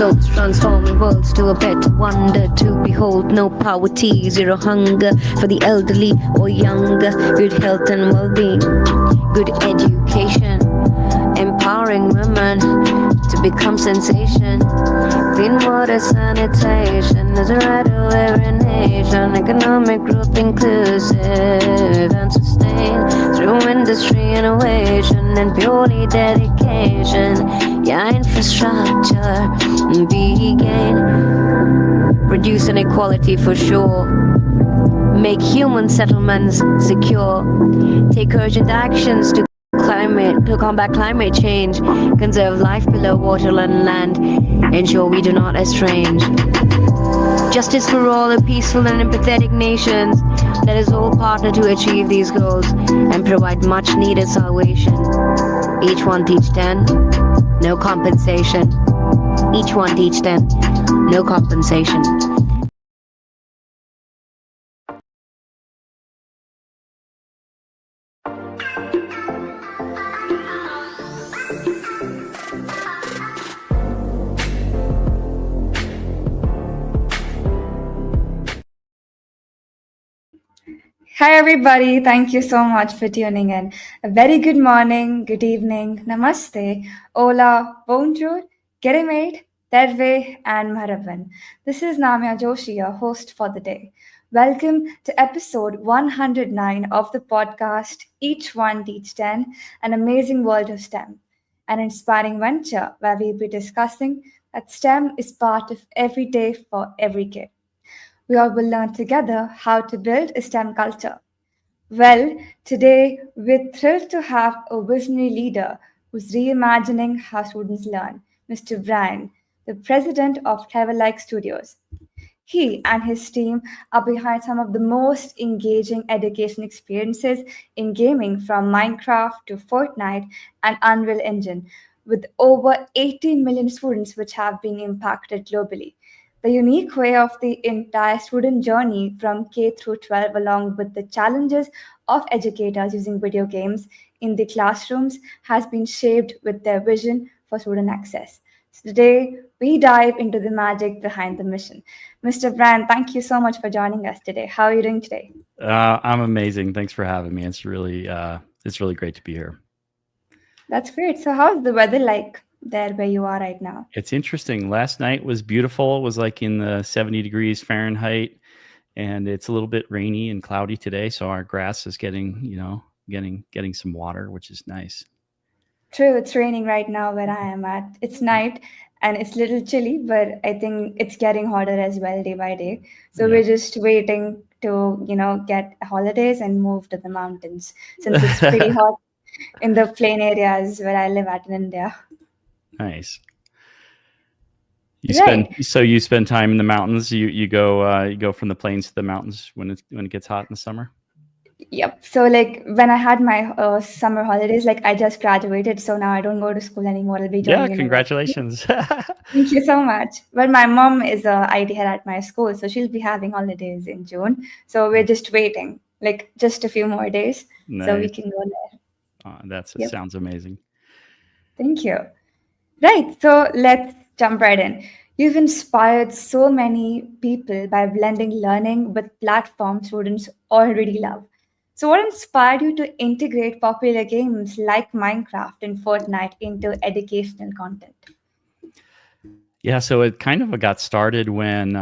souls, transforming worlds to a better wonder to behold. No poverty, zero hunger for the elderly or younger. Good health and well-being, good education, empowering women to become sensation. Clean water, sanitation is a right of every nation. Economic growth inclusive and sustained through industry, innovation, and purely dedication. Yeah, infrastructure be gain. Reduce inequality for sure. Make human settlements secure. Take urgent actions to combat climate change. Conserve life below water and land. Ensure we do not estrange. Justice for all the peaceful and empathetic nations. Let us all partner to achieve these goals and provide much needed salvation. Each one teach 10, no compensation. Each one teach 10, no compensation. Hi, everybody. Thank you so much for tuning in. A very good morning, good evening, namaste, hola, bonjour, gerimate, terve, and maravan. This is Namya Joshi, your host for the day. Welcome to episode 109 of the podcast Each One Teach 10, an amazing world of STEM, an inspiring venture where we'll be discussing that STEM is part of every day for every kid. We all will learn together how to build a STEM culture. Well, today we're thrilled to have a visionary leader who's reimagining how students learn, Mr. Brian, the president of Clever Like Studios. He and his team are behind some of the most engaging education experiences in gaming, from Minecraft to Fortnite and Unreal Engine, with over 18 million students which have been impacted globally. The unique way of the entire student journey from K through 12, along with the challenges of educators using video games in the classrooms, has been shaped with their vision for student access. So today, we dive into the magic behind the mission. Mr. Brand, thank you so much for joining us today. How are you doing today? I'm amazing. Thanks for having me. It's really great to be here. That's great. So how's the weather like there where you are right now? It's interesting. Last night was beautiful. It was like in the 70 degrees Fahrenheit, and it's a little bit rainy and cloudy today. So our grass is getting some water, which is nice. True, it's raining right now where I am at. It's night and it's a little chilly, but I think it's getting hotter as well day by day. So Yeah. we're just waiting to, get holidays and move to the mountains since it's pretty hot in the plain areas where I live at in India. Nice. Right. You spend time in the mountains. You go from the plains to the mountains when it gets hot in the summer. Yep. So like when I had my summer holidays, like I just graduated, so now I don't go to school anymore. I'll be Yeah, joining university. congratulations. Thank you so much. But my mom is a IT head at my school, so she'll be having holidays in June. So we're just waiting, like just a few more days, so we Nice. can go there. That Yep. sounds amazing. Thank you. Right. So let's jump right in. You've inspired so many people by blending learning with platforms students already love. So, what inspired you to integrate popular games like Minecraft and Fortnite into educational content? Yeah, so it kind of got started when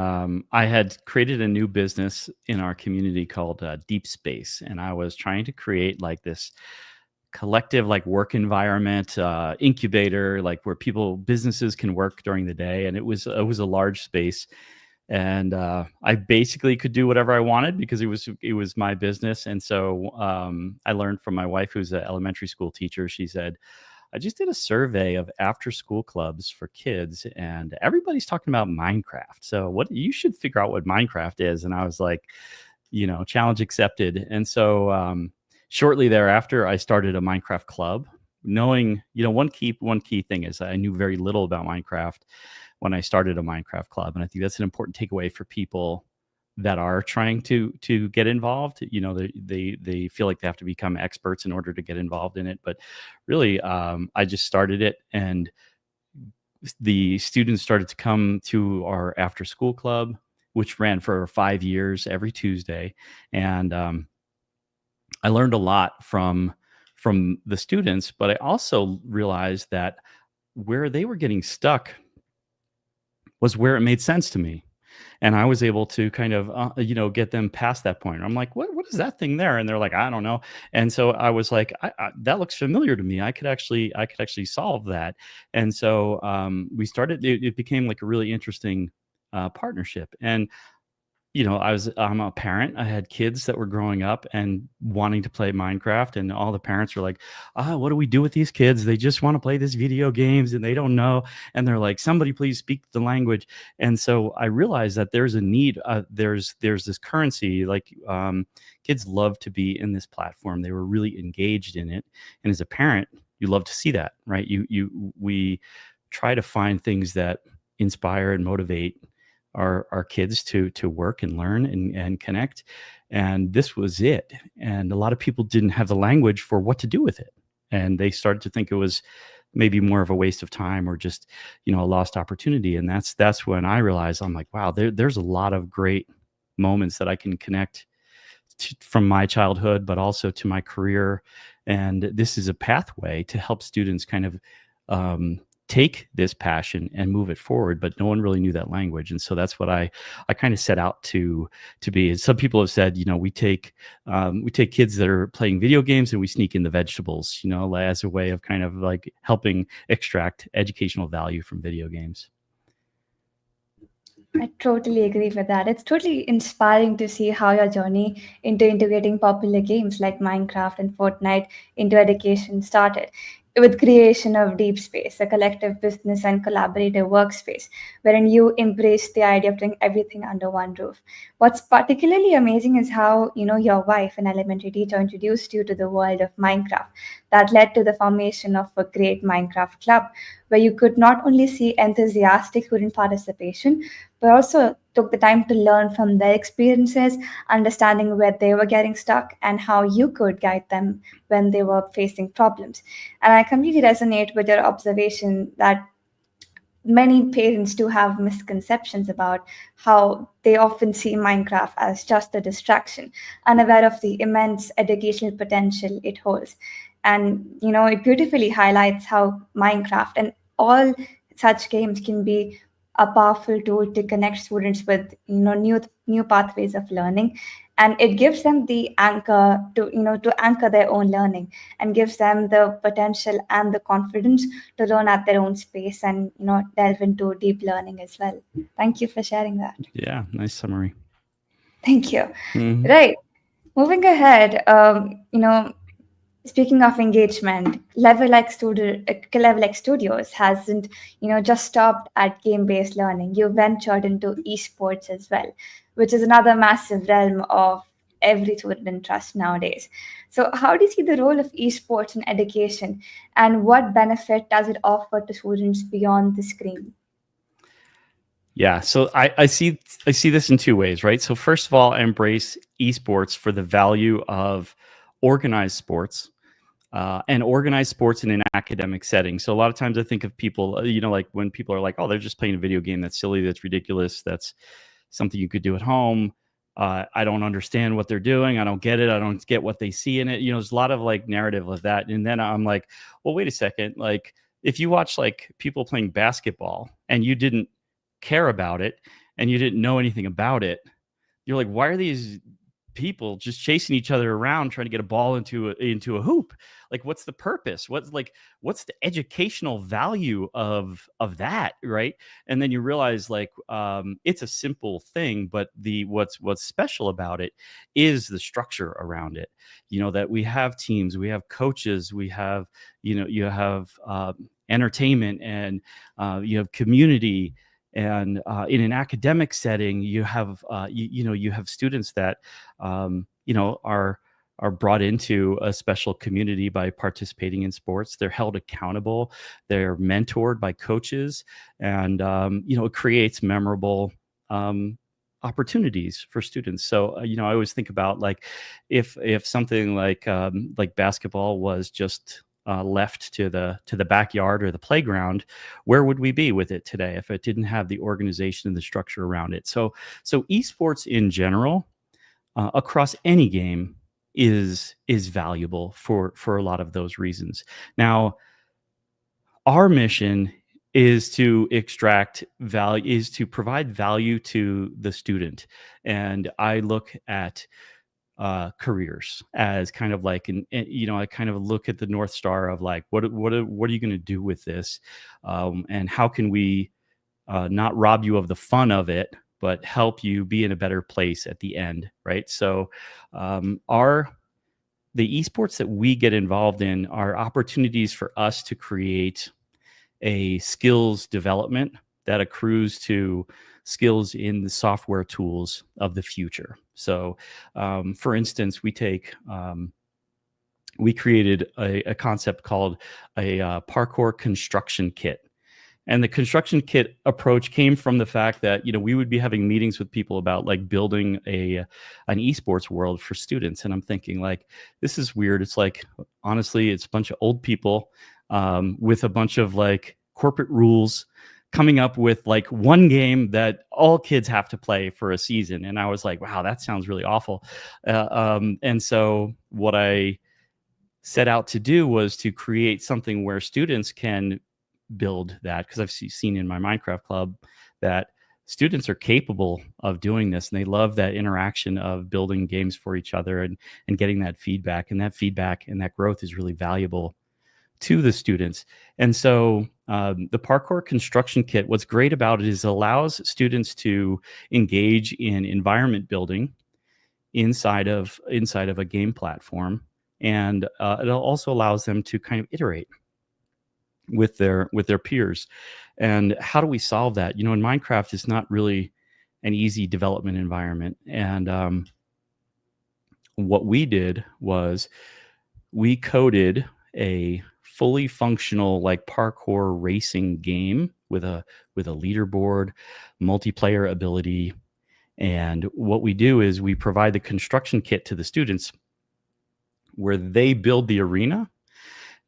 I had created a new business in our community called Deep Space, and I was trying to create like this collective like work environment incubator, like where businesses can work during the day, and it was a large space, and I basically could do whatever I wanted because it was my business. And so I learned from my wife, who's an elementary school teacher. She said, I just did a survey of after school clubs for kids, and everybody's talking about Minecraft. So what you should figure out what Minecraft is. And I was like, challenge accepted. And so shortly thereafter, I started a Minecraft club, knowing, one key thing is I knew very little about Minecraft when I started a Minecraft club. And I think that's an important takeaway for people that are trying to get involved. They feel like they have to become experts in order to get involved in it. But really, I just started it, and the students started to come to our after school club, which ran for 5 years every Tuesday. And I learned a lot from the students, but I also realized that where they were getting stuck was where it made sense to me. And I was able to kind of, get them past that point. I'm like, what is that thing there? And they're like, I don't know. And so I was like, that looks familiar to me. I could actually solve that. And so we started. It became like a really interesting partnership. And I'm a parent. I had kids that were growing up and wanting to play Minecraft, and all the parents were like, what do we do with these kids? They just want to play this video games and they don't know. And they're like, somebody please speak the language. And so I realized that there's a need. There's this currency. Like kids love to be in this platform. They were really engaged in it. And as a parent, you love to see that, right? We try to find things that inspire and motivate our kids to work and learn and connect. And this was it. And a lot of people didn't have the language for what to do with it. And they started to think it was maybe more of a waste of time or just, a lost opportunity. And that's when I realized, I'm like, wow, there's a lot of great moments that I can connect from my childhood, but also to my career. And this is a pathway to help students kind of take this passion and move it forward, but no one really knew that language. And so that's what I kind of set out to be. And some people have said, we take kids that are playing video games and we sneak in the vegetables, as a way of kind of like helping extract educational value from video games. I totally agree with that. It's totally inspiring to see how your journey into integrating popular games like Minecraft and Fortnite into education started. With creation of Deep Space, a collective business and collaborative workspace, wherein you embrace the idea of doing everything under one roof. What's particularly amazing is how your wife, an elementary teacher, introduced you to the world of Minecraft. That led to the formation of a great Minecraft club, where you could not only see enthusiastic student participation, but also took the time to learn from their experiences, understanding where they were getting stuck and how you could guide them when they were facing problems. And I completely resonate with your observation that many parents do have misconceptions about how they often see Minecraft as just a distraction, unaware of the immense educational potential it holds. And it beautifully highlights how Minecraft and all such games can be a powerful tool to connect students with new pathways of learning, and it gives them the anchor to anchor their own learning, and gives them the potential and the confidence to learn at their own space and delve into deep learning as well. Thank you for sharing that. Yeah, nice summary. Thank you. Mhm. Right. Moving ahead, speaking of engagement, Level X Studios hasn't, just stopped at game-based learning. You ventured into esports as well, which is another massive realm of every student interest nowadays. So, how do you see the role of esports in education, and what benefit does it offer to students beyond the screen? Yeah, so I see this in two ways, right? So first of all, I embrace esports for the value of organized sports, and organized sports in an academic setting. So a lot of times I think of people, like when people are like, oh, they're just playing a video game. That's silly. That's ridiculous. That's something you could do at home. I don't understand what they're doing. I don't get it. I don't get what they see in it. There's a lot of like narrative of that. And then I'm like, well, wait a second. Like if you watch like people playing basketball and you didn't care about it and you didn't know anything about it, you're like, why are these people just chasing each other around trying to get a ball into a hoop? Like what's the purpose? What's the educational value of that, right? And then you realize like it's a simple thing, but what's special about it is the structure around it. That we have teams, we have coaches, we have you have entertainment, and you have community. And in an academic setting, you have you have students that are brought into a special community by participating in sports. They're held accountable. They're mentored by coaches, and it creates memorable opportunities for students. So I always think about like if something like basketball was just left to the backyard or the playground, where would we be with it today if it didn't have the organization and the structure around it? So esports in general, across any game, is valuable for a lot of those reasons. Now, our mission is to extract value, is to provide value to the student, and I look at careers as kind of like I kind of look at the North Star of like what are you going to do with this, and how can we not rob you of the fun of it, but help you be in a better place at the end, right? So the esports that we get involved in are opportunities for us to create a skills development that accrues to skills in the software tools of the future. So, for instance, we created a concept called a parkour construction kit. And the construction kit approach came from the fact that, we would be having meetings with people about like building an esports world for students. And I'm thinking like, this is weird. It's like, honestly, it's a bunch of old people with a bunch of like corporate rules coming up with like one game that all kids have to play for a season. And I was like, wow, that sounds really awful. And so what I set out to do was to create something where students can build that, because I've seen in my Minecraft club that students are capable of doing this, and they love that interaction of building games for each other and getting that feedback, and that growth is really valuable to the students. And so the parkour construction kit, what's great about it is it allows students to engage in environment building inside of a game platform, and it also allows them to kind of iterate with their peers. And how do we solve that? In Minecraft, it's not really an easy development environment. And what we did was we coded a fully functional like parkour racing game with a leaderboard, multiplayer ability. And what we do is we provide the construction kit to the students where they build the arena.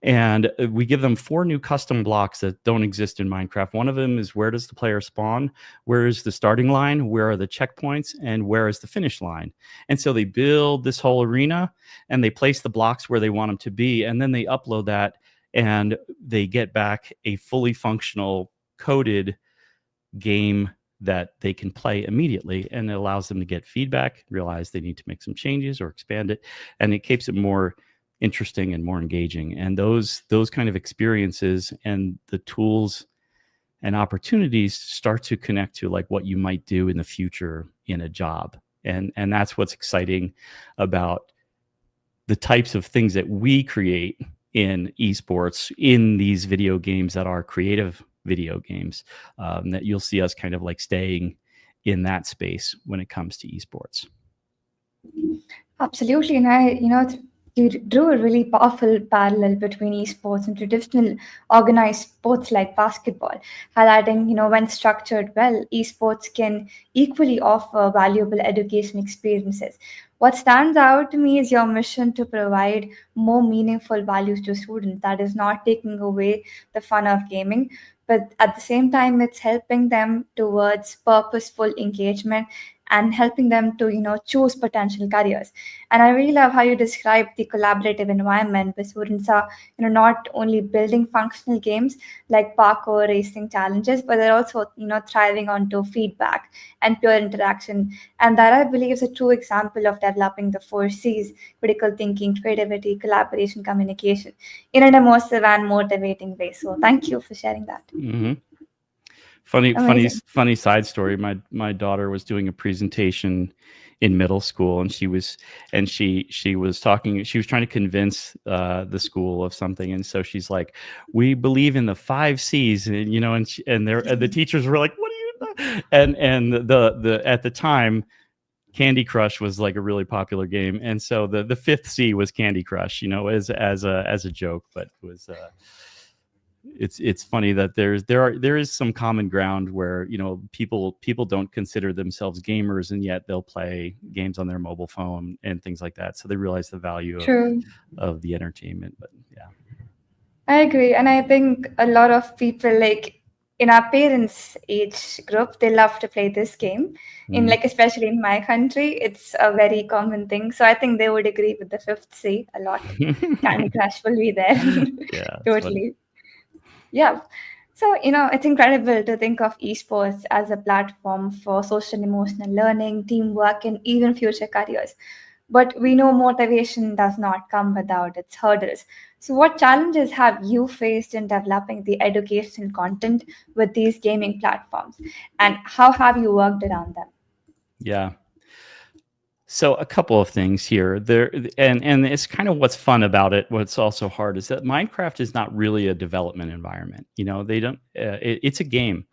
And we give them 4 new custom blocks that don't exist in Minecraft. One of them is, where does the player spawn? Where is the starting line? Where are the checkpoints? And where is the finish line? And so they build this whole arena, and they place the blocks where they want them to be. And then they upload that, and they get back a fully functional coded game that they can play immediately. And it allows them to get feedback, realize they need to make some changes or expand it. And it keeps it more interesting and more engaging. And those kind of experiences and the tools and opportunities start to connect to like what you might do in the future in a job. And that's what's exciting about the types of things that we create in esports, in these video games that are creative video games, that you'll see us kind of like staying in that space when it comes to esports. Absolutely. And you drew a really powerful parallel between esports and traditional organized sports like basketball, highlighting, when structured well, esports can equally offer valuable education experiences. What stands out to me is your mission to provide more meaningful values to students, that is not taking away the fun of gaming, but at the same time, it's helping them towards purposeful engagement and helping them to choose potential careers. And I really love how you describe the collaborative environment where students are not only building functional games like parkour racing challenges, but they're also thriving onto feedback and peer interaction. And that, I believe, is a true example of developing the 4 C's: critical thinking, creativity, collaboration, communication, in an immersive and motivating way. So thank you for sharing that. Mm-hmm. Amazing. Funny side story. My daughter was doing a presentation in middle school, and she was talking. She was trying to convince the school of something, and so she's like, "We believe in the 5 C's," and the teachers were like, "What are you?" And the at the time, Candy Crush was like a really popular game, and so the 5th C was Candy Crush, as a joke, but it was. It's funny that there is some common ground where people don't consider themselves gamers, and yet they'll play games on their mobile phone and things like that. So they realize the value True. of the entertainment. But yeah. I agree. And I think a lot of people, like in our parents' age group, they love to play this game. In Mhm. like, especially in my country, it's a very common thing. So I think they would agree with the fifth C a lot. Candy Crush will be there. Yeah, it's funny. Totally. Yeah. So, it's incredible to think of esports as a platform for social emotional learning, teamwork, and even future careers. But we know motivation does not come without its hurdles. So, what challenges have you faced in developing the educational content with these gaming platforms? And how have you worked around them? Yeah. So a couple of things here. And it's kind of what's fun about it. What's also hard is that Minecraft is not really a development environment. They don't. It's a game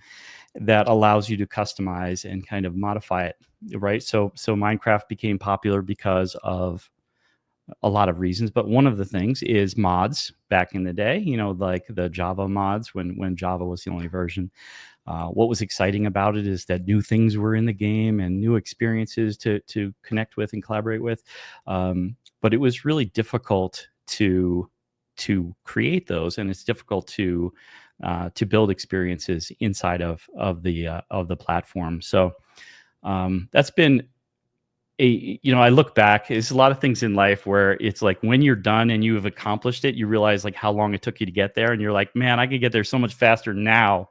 that allows you to customize and kind of modify it, right? So Minecraft became popular because of a lot of reasons, but one of the things is mods back in the day. Like the Java mods when Java was the only version. What was exciting about it is that new things were in the game and new experiences to connect with and collaborate with. But it was really difficult to create those, and it's difficult to build experiences inside of the platform. So that's been I look back. There's a lot of things in life where it's like when you're done and you have accomplished it, you realize like how long it took you to get there, and you're like, man, I could get there so much faster now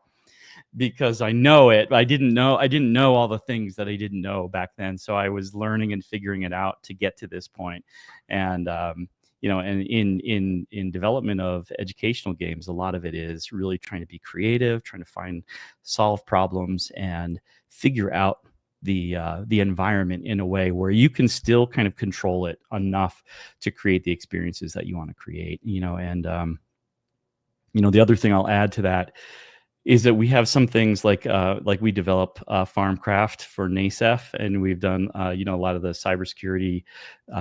because I know it. I didn't know all the things that I didn't know back then. So I was learning and figuring it out to get to this point. And and in development of educational games, a lot of it is really trying to be creative, trying to solve problems, and figure out the environment in a way where you can still kind of control it enough to create the experiences that you want to create. And the other thing I'll add to that is that we have some things like we develop Farmcraft for NASEF, and we've done a lot of the cybersecurity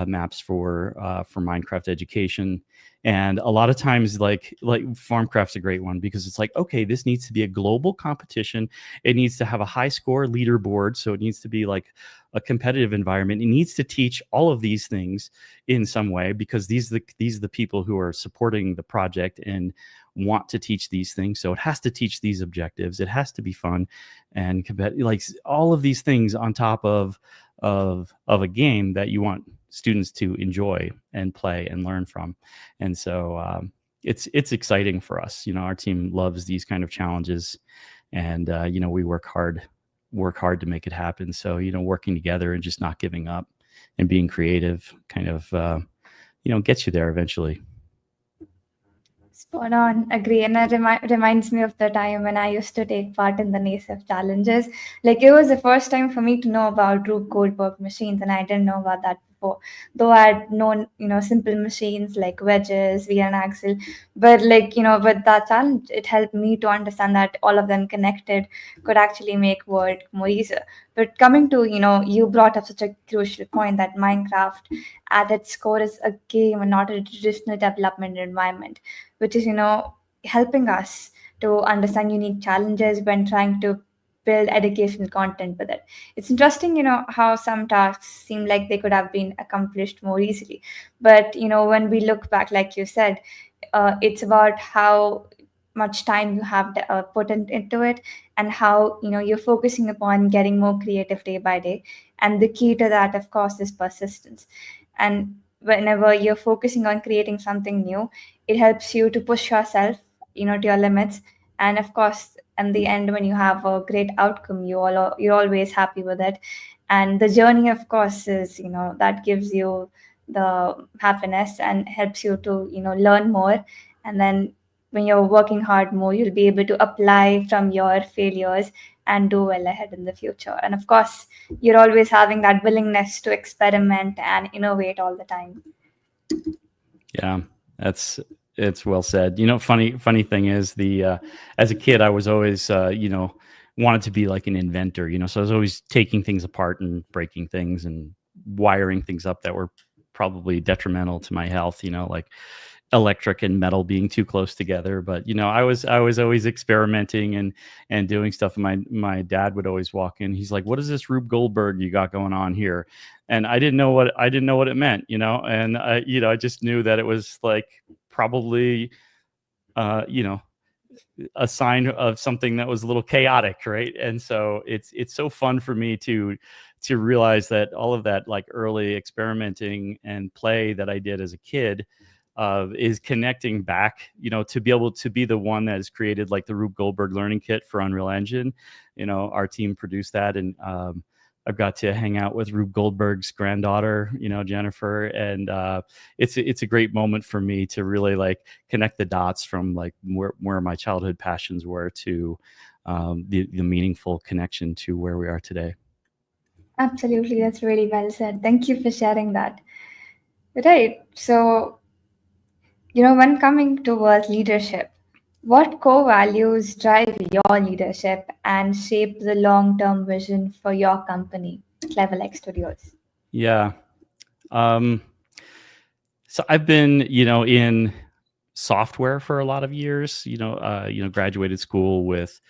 maps for Minecraft education. And a lot of times, like Farmcraft's a great one because it's like, okay, this needs to be a global competition. It needs to have a high score leaderboard, so it needs to be like a competitive environment. It needs to teach all of these things in some way because these are the people who are supporting the project and want to teach these things. So it has to teach these objectives. It has to be fun and like all of these things on top of a game that you want students to enjoy and play and learn from. And so it's exciting for us. Our team loves these kind of challenges, and we work hard to make it happen. So working together and just not giving up and being creative kind of gets you there eventually. Spot on, agree. And that reminds me of the time when I used to take part in the NASEF challenges. Like, it was the first time for me to know about Rube Goldberg machines, and I didn't know about that before. Though I'd known, simple machines like wedges, wheel and axle. But, like, with that challenge, it helped me to understand that all of them connected could actually make work more easier. But coming to, you brought up such a crucial point that Minecraft at its core is a game and not a traditional development environment, which is helping us to understand unique challenges when trying to build educational content with it. It's interesting how some tasks seem like they could have been accomplished more easily, but when we look back, like you said, it's about how much time you have put into it, and how you're focusing upon getting more creative day by day. And the key to that, of course, is persistence. And whenever you're focusing on creating something new, it helps you to push yourself to your limits. And of course, in the end, when you have a great outcome, you're always happy with it. And the journey, of course, is that gives you the happiness and helps you to learn more. And then when you're working hard more, you'll be able to apply from your failures and do well ahead in the future. And of course, you're always having that willingness to experiment and innovate all the time. Yeah, that's it's well said. Funny thing is as a kid, I was always wanted to be like an inventor. So I was always taking things apart and breaking things and wiring things up that were probably detrimental to my health. Like electric and metal being too close together. But I was always experimenting and doing stuff. And my dad would always walk in. He's like, "What is this Rube Goldberg you got going on here?" And I didn't know what it meant. And I just knew that it was like probably you know, a sign of something that was a little chaotic, right? And so it's so fun for me to realize that all of that like early experimenting and play that I did as a kid is connecting back, to be able to be the one that has created like the Rube Goldberg learning kit for Unreal Engine. Our team produced that, and I've got to hang out with Rube Goldberg's granddaughter, Jennifer, and it's a great moment for me to really like connect the dots from like where my childhood passions were to the meaningful connection to where we are today. Absolutely, that's really well said. Thank you for sharing that. Right. So, when coming towards leadership, what core values drive your leadership and shape the long-term vision for your company, Clever Like Studios? Yeah. So I've been, in software for a lot of years. Graduated school with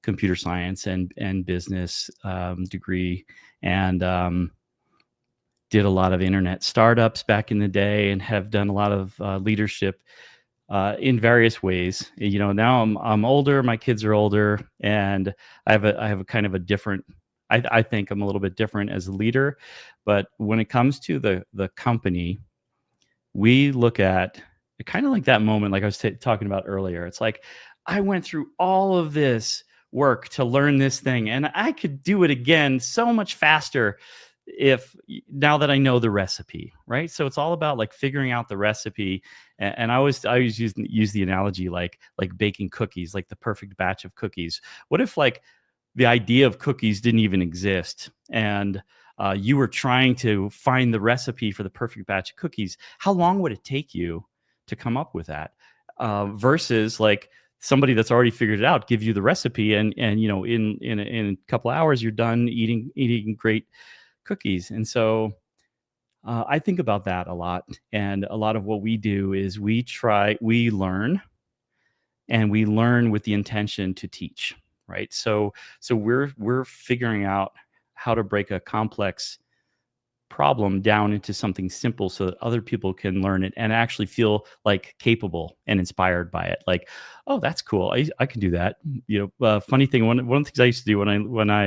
computer science and business degree, and did a lot of internet startups back in the day, and have done a lot of leadership in various ways. Now I'm older, my kids are older, and I have a kind of a different. I think I'm a little bit different as a leader, but when it comes to the company, we look at kind of like that moment, like I was talking about earlier. It's like, I went through all of this work to learn this thing, and I could do it again so much faster if now that I know the recipe, right? So it's all about like figuring out the recipe. And I always use the analogy like baking cookies, like the perfect batch of cookies. What if like the idea of cookies didn't even exist, and you were trying to find the recipe for the perfect batch of cookies? How long would it take you to come up with that? Versus like somebody that's already figured it out give you the recipe, and in a couple of hours you're done eating great cookies. And so I think about that a lot. And a lot of what we do is we learn, and we learn with the intention to teach, right? So we're figuring out how to break a complex problem down into something simple so that other people can learn it and actually feel like capable and inspired by it. Like, oh, that's cool. I can do that. Funny thing, one of the things I used to do when I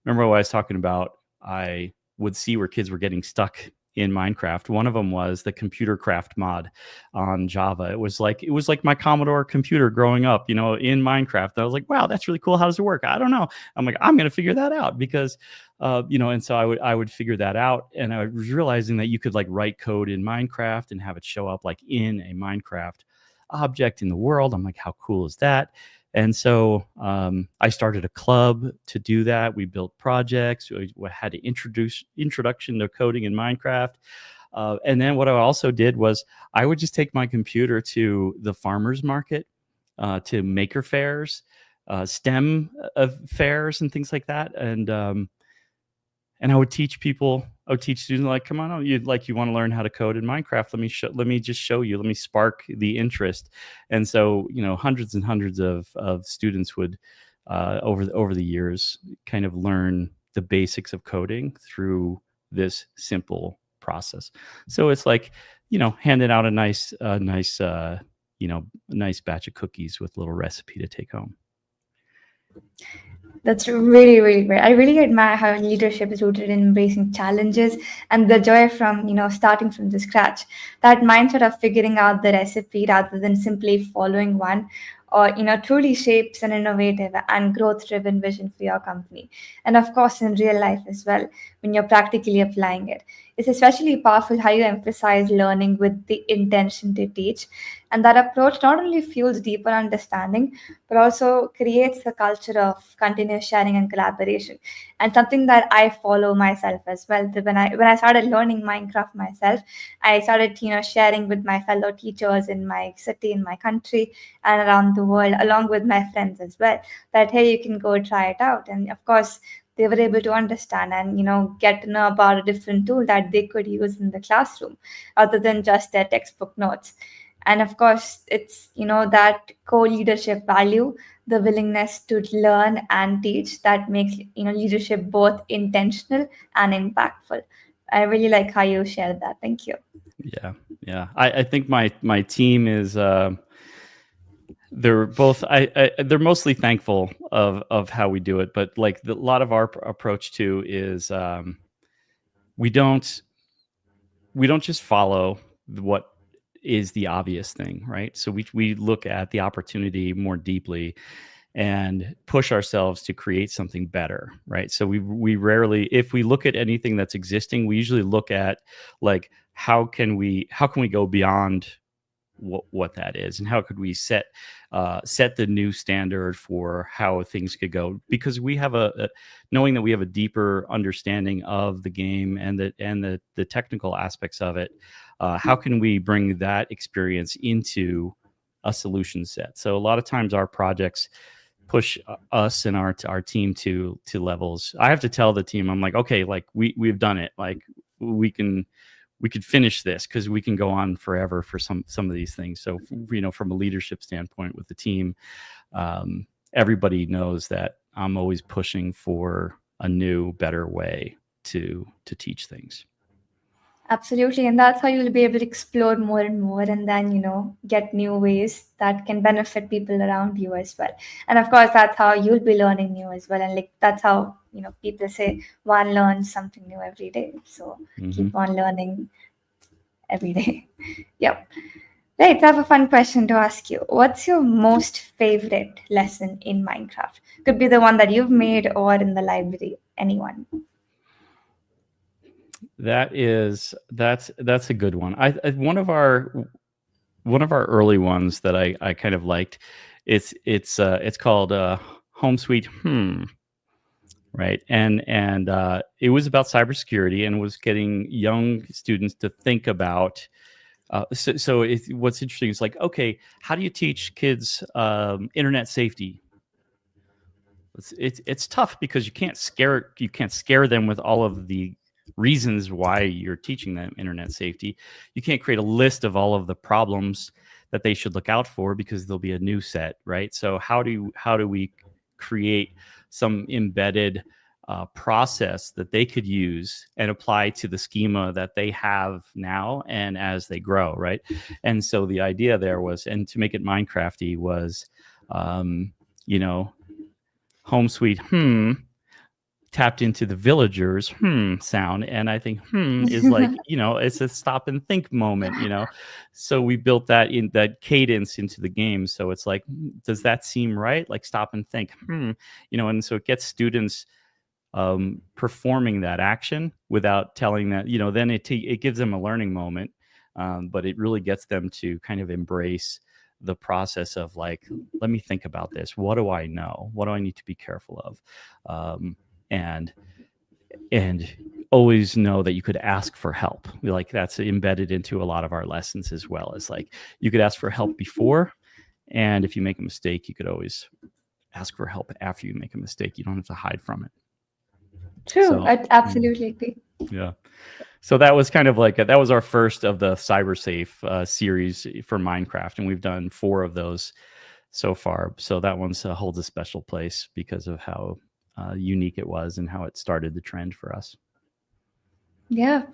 remember what I was talking about, I would see where kids were getting stuck in Minecraft. One of them was the computer craft mod on Java. It was like my Commodore computer growing up, in Minecraft. I was like, wow, that's really cool. How does it work? I don't know. I'm like, I'm going to figure that out because, and so I would figure that out. And I was realizing that you could like write code in Minecraft and have it show up like in a Minecraft object in the world. I'm like, how cool is that? And so I started a club to do that. We built projects. We had to introduction to coding in Minecraft. And then what I also did was I would just take my computer to the farmers market, to maker fairs, STEM fairs and things like that. And I would teach people. I would teach students like, come on, you want to learn how to code in Minecraft? Let me just show you. Let me spark the interest. And so, hundreds and hundreds of students would, over the years, kind of learn the basics of coding through this simple process. So it's like, handing out a nice batch of cookies with a little recipe to take home. That's really, really great. I really admire how leadership is rooted in embracing challenges and the joy from, starting from the scratch. That mindset of figuring out the recipe rather than simply following one, or, truly shapes an innovative and growth-driven vision for your company. And of course, in real life as well, when you're practically applying it. It's especially powerful how you emphasize learning with the intention to teach. And that approach not only fuels deeper understanding, but also creates a culture of continuous sharing and collaboration. And something that I follow myself as well. That when I started learning Minecraft myself, I started sharing with my fellow teachers in my city, in my country, and around the world, along with my friends as well. That hey, you can go try it out. And of course, they were able to understand and get to know about a different tool that they could use in the classroom other than just their textbook notes. And of course, it's that co-leadership value, the willingness to learn and teach, that makes leadership both intentional and impactful. I really like how you shared that. Thank you. Yeah. I think my team is they're both they're mostly thankful of how we do it, but like a lot of our approach too is we don't we don't just follow what is the obvious thing, right? So we look at the opportunity more deeply and push ourselves to create something better, right? So we rarely, if we look at anything that's existing, we usually look at like how can we go beyond what that is, and how could we set the new standard for how things could go, because we have knowing that we have a deeper understanding of the game and the technical aspects of it. How can we bring that experience into a solution set? So a lot of times our projects push us and our team to levels. I have to tell the team, I'm like, okay, like we've done it, like we can we could finish this, because we can go on forever for some of these things. So from a leadership standpoint with the team, everybody knows that I'm always pushing for a new, better way to teach things. Absolutely. And that's how you'll be able to explore more and more and then, get new ways that can benefit people around you as well. And of course, that's how you'll be learning new as well. And like that's how, people say one learns something new every day. So keep on learning every day. Yep. Right. So I have a fun question to ask you. What's your most favorite lesson in Minecraft? Could be the one that you've made or in the library. Anyone. That's a good one. One of our early ones that I kind of liked. It's called Home Sweet right, and it was about cybersecurity and was getting young students to think about. What's interesting is like, okay, how do you teach kids internet safety? It's tough because you can't scare them with all of the reasons why you're teaching them internet safety. You can't create a list of all of the problems that they should look out for, because there'll be a new set, right? So how do we create some embedded process that they could use and apply to the schema that they have now and as they grow, right? And so the idea there was, and to make it Minecrafty was, Home Sweet tapped into the villagers sound, and I think is like it's a stop and think moment, so we built that cadence into the game. So it's like, does that seem right? Like stop and think, and so it gets students performing that action without telling that, then it gives them a learning moment, but it really gets them to kind of embrace the process of like, let me think about this. What do I know? What do I need to be careful of? And always know that you could ask for help. Like that's embedded into a lot of our lessons as well. As like, you could ask for help before, and if you make a mistake, you could always ask for help after you make a mistake. You don't have to hide from it. True. So, I absolutely agree. Yeah. So that was kind of like that was our first of the CyberSafe series for Minecraft, and we've done 4 of those so far. So that one holds a special place because of how unique it was and how it started the trend for us. Yeah.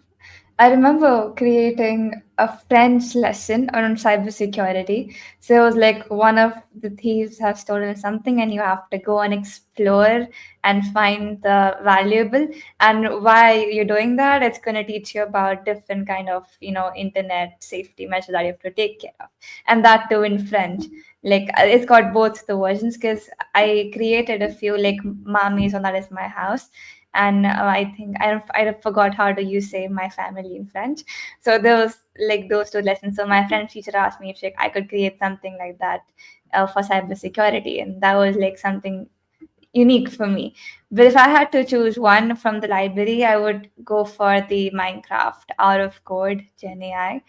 I remember creating a French lesson on cybersecurity. So it was like one of the thieves have stolen something, and you have to go and explore and find the valuable. And why you're doing that, it's going to teach you about different kind of internet safety measures that you have to take care of, and that too in French. Like it's got both the versions, because I created a few like mamies on That Is My House. And I think I forgot how to use Save My Family in French. So there was like those 2 lessons. So my French teacher asked me if I could create something like that for cybersecurity, and that was like something unique for me. But if I had to choose one from the library, I would go for the Minecraft Out of Code Gen AI,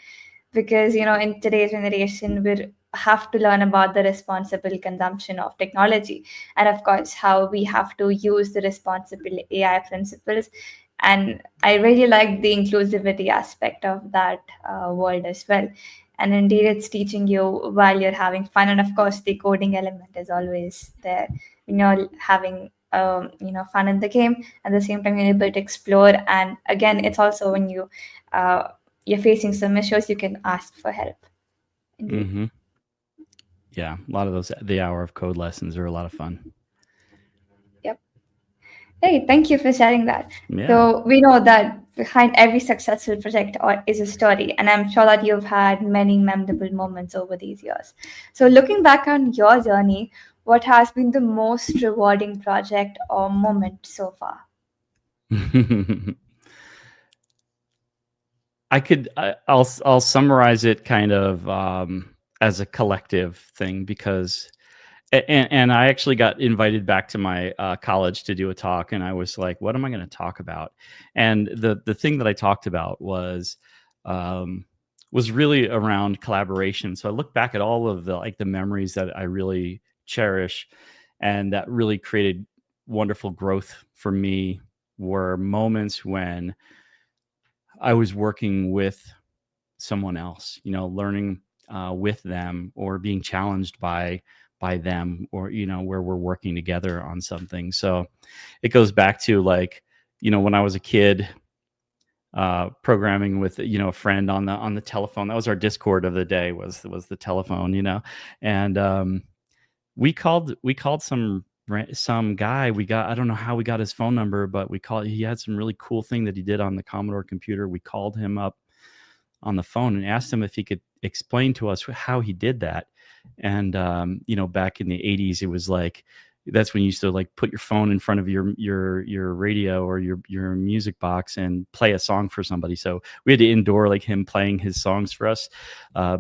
because in today's generation we have to learn about the responsible consumption of technology, and of course how we have to use the responsible AI principles. And I really like the inclusivity aspect of that world as well. And indeed, it's teaching you while you're having fun, and of course the coding element is always there, having fun in the game. At the same time, you're able to explore, and again, it's also when you're facing some issues, you can ask for help. Mm-hmm. Yeah, a lot of those the hour of code lessons are a lot of fun. Yep. Hey, thank you for sharing that. Yeah. So we know that behind every successful project is a story, and I'm sure that you've had many memorable moments over these years. So looking back on your journey, what has been the most rewarding project or moment so far? I'll summarize it kind of as a collective thing because and I actually got invited back to my college to do a talk, and I was like, what am I going to talk about? And the thing that I talked about um, was really around collaboration. So I look back at all of the memories that I really cherish, and that really created wonderful growth for me were moments when I was working with someone else, learning with them or being challenged by them, or where we're working together on something. So it goes back to, like, when I was a kid, programming with a friend on the telephone. That was our Discord of the day, was the telephone, and we called some guy. I don't know how we got his phone number, but he had some really cool thing that he did on the Commodore computer. We called him up on the phone and asked him if he could explain to us how he did that. And back in the 80s, it was like, that's when you used to, like, put your phone in front of your radio or your music box and play a song for somebody. So we had to endure, like, him playing his songs for us,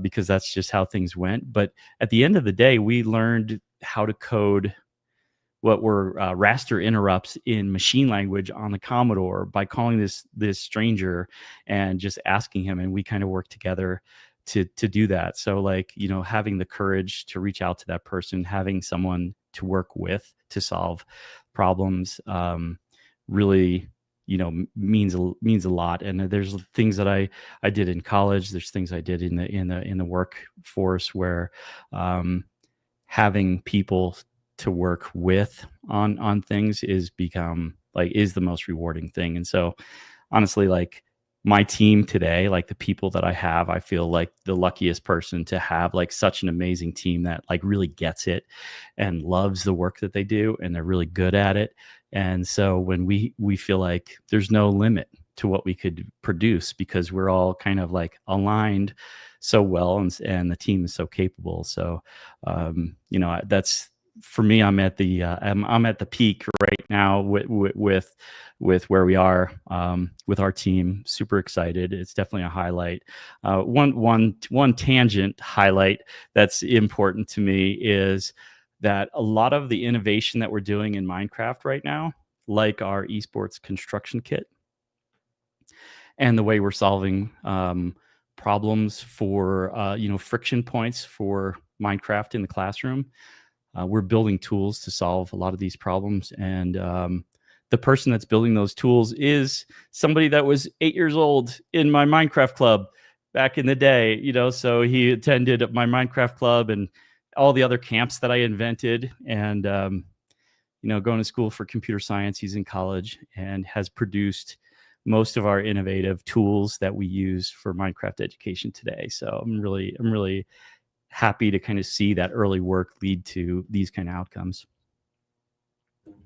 because that's just how things went. But at the end of the day, we learned how to code what were raster interrupts in machine language on the Commodore by calling this stranger and just asking him, and we kind of worked together to do that. So, like, having the courage to reach out to that person, having someone to work with to solve problems, really, means a lot. And there's things that I did in college. There's things I did in the workforce where, having people to work with on things is the most rewarding thing. And so, honestly, like, my team today, like the people that I have, I feel like the luckiest person to have, like, such an amazing team that, like, really gets it and loves the work that they do, and they're really good at it. And so when we feel like there's no limit to what we could produce, because we're all kind of, like, aligned so well, and the team is so capable. So, that's, for me, I'm at the peak right now with where we are, with our team. Super excited. It's definitely a highlight. One tangent highlight that's important to me is that a lot of the innovation that we're doing in Minecraft right now, like our esports construction kit, and the way we're solving problems for friction points for Minecraft in the classroom. We're building tools to solve a lot of these problems, and the person that's building those tools is somebody that was 8 years old in my Minecraft club back in the day. So he attended my Minecraft club and all the other camps that I invented, and going to school for computer science. He's in college and has produced most of our innovative tools that we use for Minecraft education today. So I'm really happy to kind of see that early work lead to these kind of outcomes.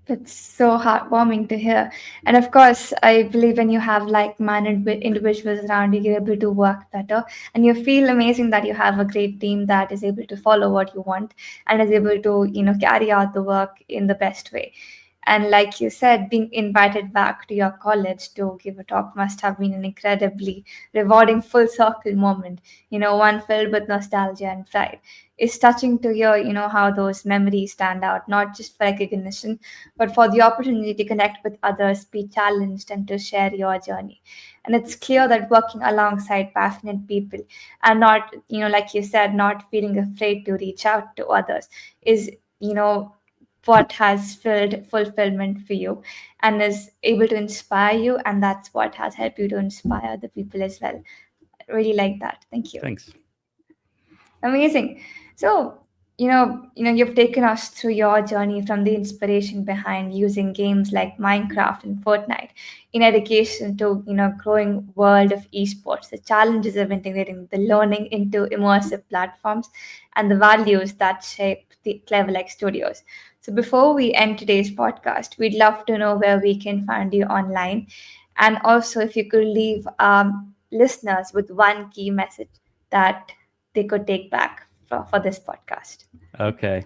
It's so heartwarming to hear. And of course, I believe when you have like-minded individuals around you, you're able to work better. And you feel amazing that you have a great team that is able to follow what you want and is able to, carry out the work in the best way. And like you said, being invited back to your college to give a talk must have been an incredibly rewarding full circle moment, one filled with nostalgia and pride. It's touching to hear, how those memories stand out, not just for recognition, but for the opportunity to connect with others, be challenged, and to share your journey. And it's clear that working alongside passionate people and not, like you said, not feeling afraid to reach out to others is, what has filled fulfillment for you and is able to inspire you. And that's what has helped you to inspire the people as well. Really like that. Thank you. Thanks. Amazing. So, You've taken us through your journey from the inspiration behind using games like Minecraft and Fortnite in education to, growing world of esports, the challenges of integrating the learning into immersive platforms, and the values that shape the Clever Like Studios. So before we end today's podcast, we'd love to know where we can find you online, and also if you could leave listeners with one key message that they could take back for this podcast. Okay.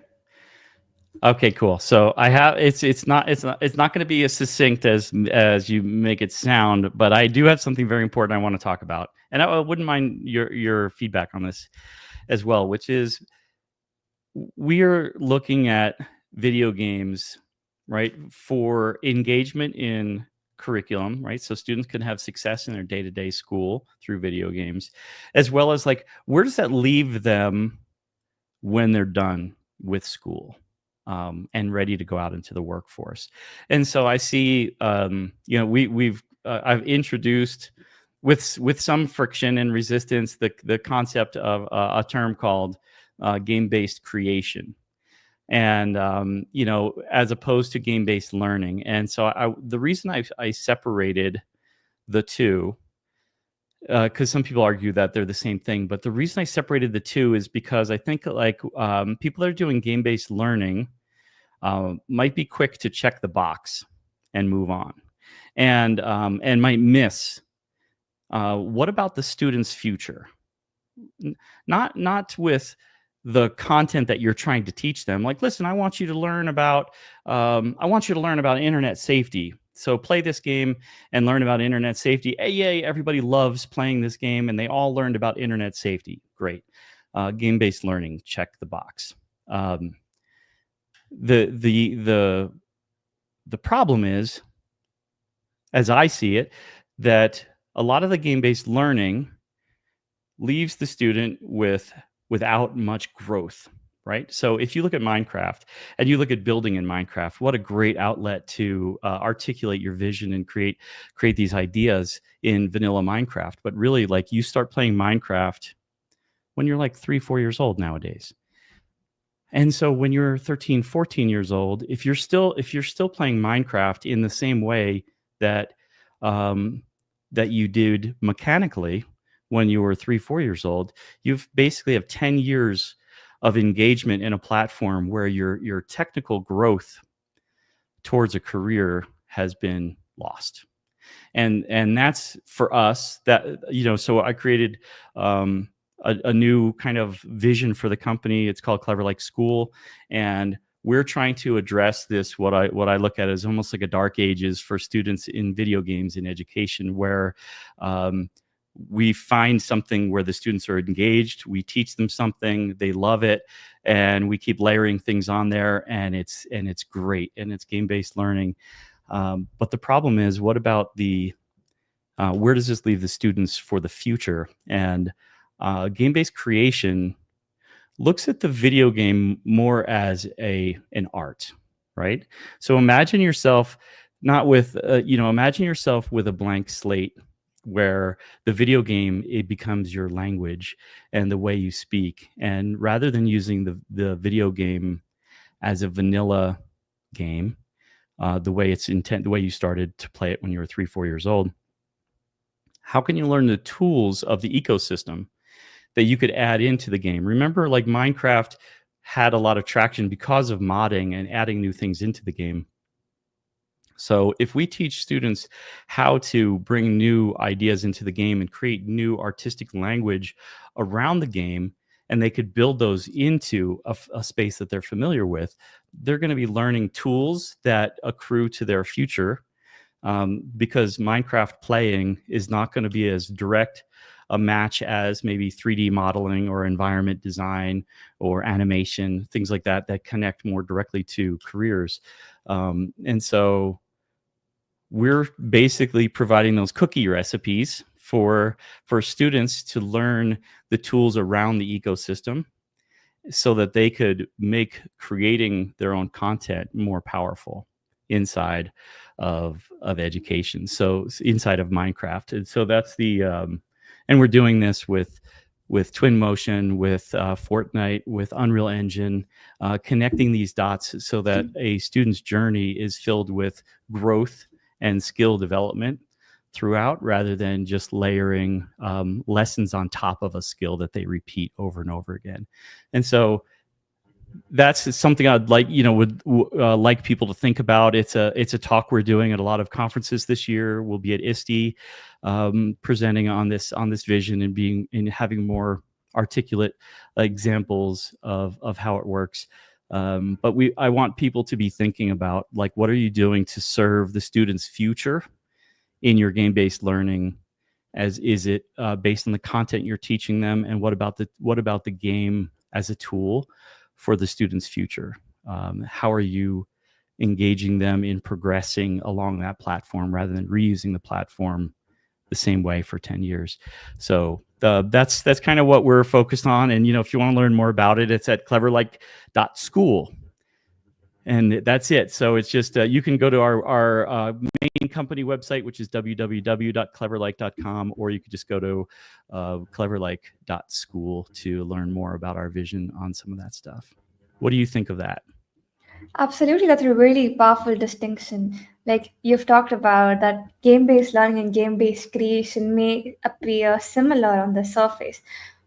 Okay, cool. So I have it's not going to be as succinct as you make it sound, but I do have something very important I want to talk about, and I wouldn't mind your feedback on this as well, which is we are looking at video games, right, for engagement in curriculum, right? So students can have success in their day-to-day school through video games, as well as like where does that leave them when they're done with school and ready to go out into the workforce. And so I see, we've I've introduced with some friction and resistance the concept of a term called game-based creation. And as opposed to game-based learning. And so the reason I separated the two, because some people argue that they're the same thing, but the reason I separated the two is because I think people that are doing game-based learning might be quick to check the box and move on, and might miss what about the student's future? Not with the content that you're trying to teach them. Like, listen, I want you to learn about internet safety. So play this game and learn about internet safety. Hey, yay, everybody loves playing this game, and they all learned about internet safety. Great. Game-based learning, check the box. The problem is, as I see it, that a lot of the game-based learning leaves the student without much growth, right? So if you look at Minecraft and you look at building in Minecraft, what a great outlet to articulate your vision and create these ideas in vanilla Minecraft. But really, like, you start playing Minecraft when you're like 3-4 years old nowadays. And so when you're 13, 14 years old, if you're still playing Minecraft in the same way that that you did mechanically when you were 3-4 years old, you've basically have 10 years of engagement in a platform where your technical growth towards a career has been lost. And that's for us that, so I created a new kind of vision for the company. It's called Clever Like School, and we're trying to address this, what I look at as almost like a dark ages for students in video games in education, where we find something where the students are engaged, we teach them something, they love it, and we keep layering things on there, and it's great, and it's game-based learning. But the problem is, what about where does this leave the students for the future? And game-based creation looks at the video game more as an art, right? So imagine yourself imagine yourself with a blank slate, where the video game, it becomes your language and the way you speak. And rather than using the video game as a vanilla game, the way you started to play it when you were 3-4 years old, how can you learn the tools of the ecosystem that you could add into the game? Remember, like, Minecraft had a lot of traction because of modding and adding new things into the game. So if we teach students how to bring new ideas into the game and create new artistic language around the game, and they could build those into a space that they're familiar with, they're going to be learning tools that accrue to their future, because Minecraft playing is not going to be as direct a match as maybe 3D modeling or environment design or animation, things like that connect more directly to careers. And so we're basically providing those cookie recipes for students to learn the tools around the ecosystem, so that they could make creating their own content more powerful inside of education. So inside of Minecraft. And so that's and we're doing this with with Twinmotion, with Fortnite, with Unreal Engine, connecting these dots so that a student's journey is filled with growth and skill development throughout, rather than just layering lessons on top of a skill that they repeat over and over again. And so that's something I'd like, would like people to think about. It's a talk we're doing at a lot of conferences this year. We'll be at ISTE, presenting on this vision and having more articulate examples of how it works. But I want people to be thinking about, like, what are you doing to serve the student's future in your game-based learning? Is it based on the content you're teaching them, and what about the game as a tool for the student's future? How are you engaging them in progressing along that platform rather than reusing the platform the same way for 10 years? So that's kind of what we're focused on. And if you want to learn more about it, it's at cleverlike.school. And that's it. So it's just you can go to our main company website, which is www.cleverlike.com, or you could just go to cleverlike.school to learn more about our vision on some of that stuff. What do you think of that? Absolutely, that's a really powerful distinction. Like you've talked about that game-based learning and game-based creation may appear similar on the surface,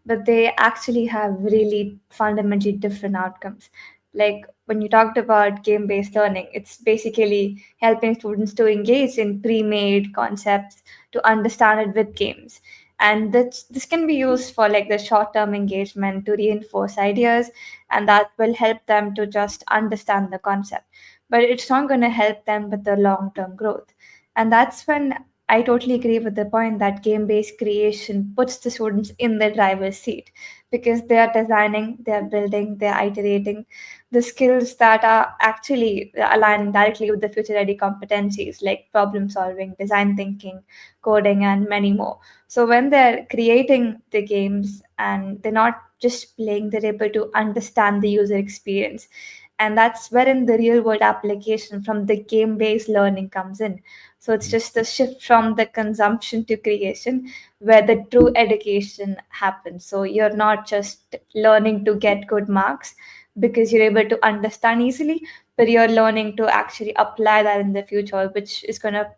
but they actually have really fundamentally different outcomes. Like when you talked about game-based learning, it's basically helping students to engage in pre-made concepts to understand it with games. And this can be used for like the short-term engagement to reinforce ideas, and that will help them to just understand the concept. But it's not going to help them with the long-term growth. And that's when I totally agree with the point that game-based creation puts the students in the driver's seat, because they are designing, they are building, they are iterating the skills that are actually aligning directly with the future-ready competencies like problem solving, design thinking, coding, and many more. So when they're creating the games and they're not just playing, they're able to understand the user experience. And that's wherein the real world application from the game based learning comes in. So it's just the shift from the consumption to creation where the true education happens. So you're not just learning to get good marks because you're able to understand easily, but you're learning to actually apply that in the future, which is going to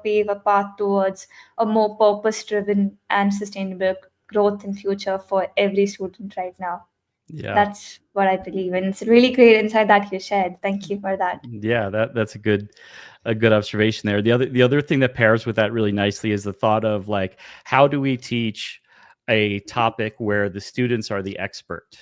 pave a path towards a more purpose driven and sustainable growth in future for every student right now. Yeah, That's what I believe, and it's a really great insight that you shared. Thank you for that. yeah, that's a good observation there. The other thing that pairs with that really nicely is the thought of, like, how do we teach a topic where the students are the expert?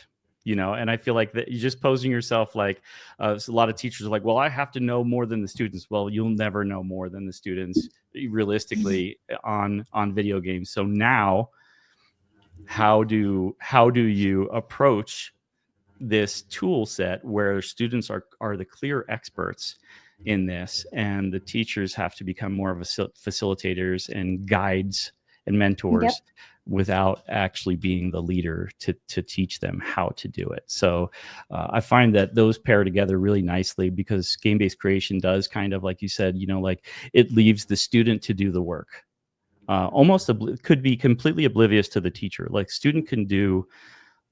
And I feel like that you're just posing yourself like, so a lot of teachers are like, well, I have to know more than the students. Well, you'll never know more than the students realistically on video games. So now, how do you approach this tool set where students are the clear experts in this, and the teachers have to become more of a facilitators and guides and mentors, Yep. without actually being the leader to teach them how to do it? So I find that those pair together really nicely, because game-based creation does kind of, like you said, like, it leaves the student to do the work. Almost could be completely oblivious to the teacher. Like, student can do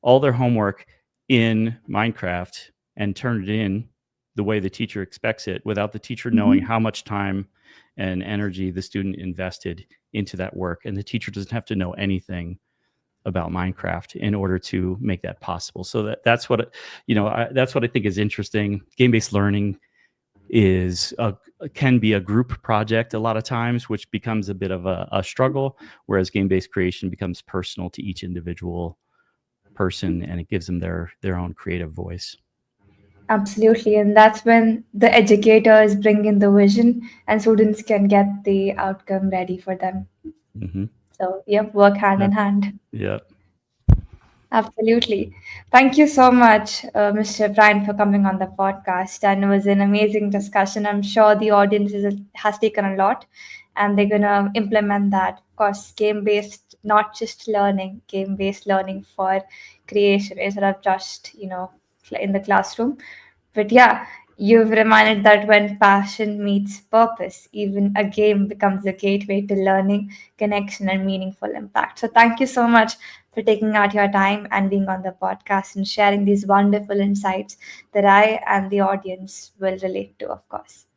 all their homework in Minecraft and turn it in the way the teacher expects it, without the teacher knowing how much time and energy the student invested into that work. And the teacher doesn't have to know anything about Minecraft in order to make that possible. So that's what that's what I think is interesting. Game-based learning can be a group project a lot of times, which becomes a bit of a struggle, whereas game-based creation becomes personal to each individual person, and it gives them their own creative voice. Absolutely. And that's when the educators bring in the vision and students can get the outcome ready for them. Mm-hmm. So, yep, work hand in Yeah. hand. Yeah. Absolutely. Thank you so much, Mr. Brian, for coming on the podcast. And it was an amazing discussion. I'm sure the audience has taken a lot and they're going to implement that. Of course, game based, not just learning, game based learning for creation instead of just, in the classroom. But yeah, you've reminded that when passion meets purpose, even a game becomes a gateway to learning, connection, and meaningful impact. So thank you so much for taking out your time and being on the podcast and sharing these wonderful insights that I and the audience will relate to, of course.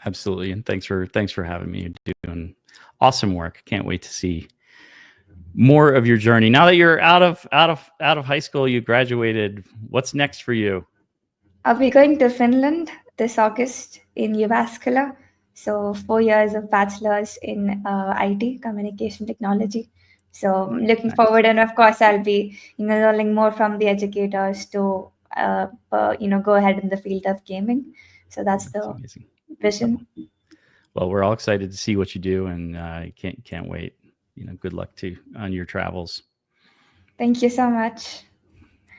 Absolutely, and thanks for having me. You're doing awesome work. Can't wait to see more of your journey. Now that you're out of high school, you graduated. What's next for you? I'll be going to Finland this August in Jyväskylä. So 4 years of bachelor's in IT, communication technology. So I'm looking Nice. forward, and of course I'll be learning more from the educators to go ahead in the field of gaming. So that's the Amazing. vision. Well, we're all excited to see what you do, and can't wait. Good luck on your travels. Thank you so much.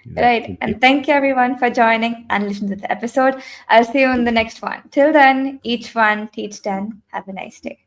Yeah, Right. thank you. And thank you everyone for joining and listening to the episode. I'll see you in the next one. Till then, each one teach 10. Have a nice day.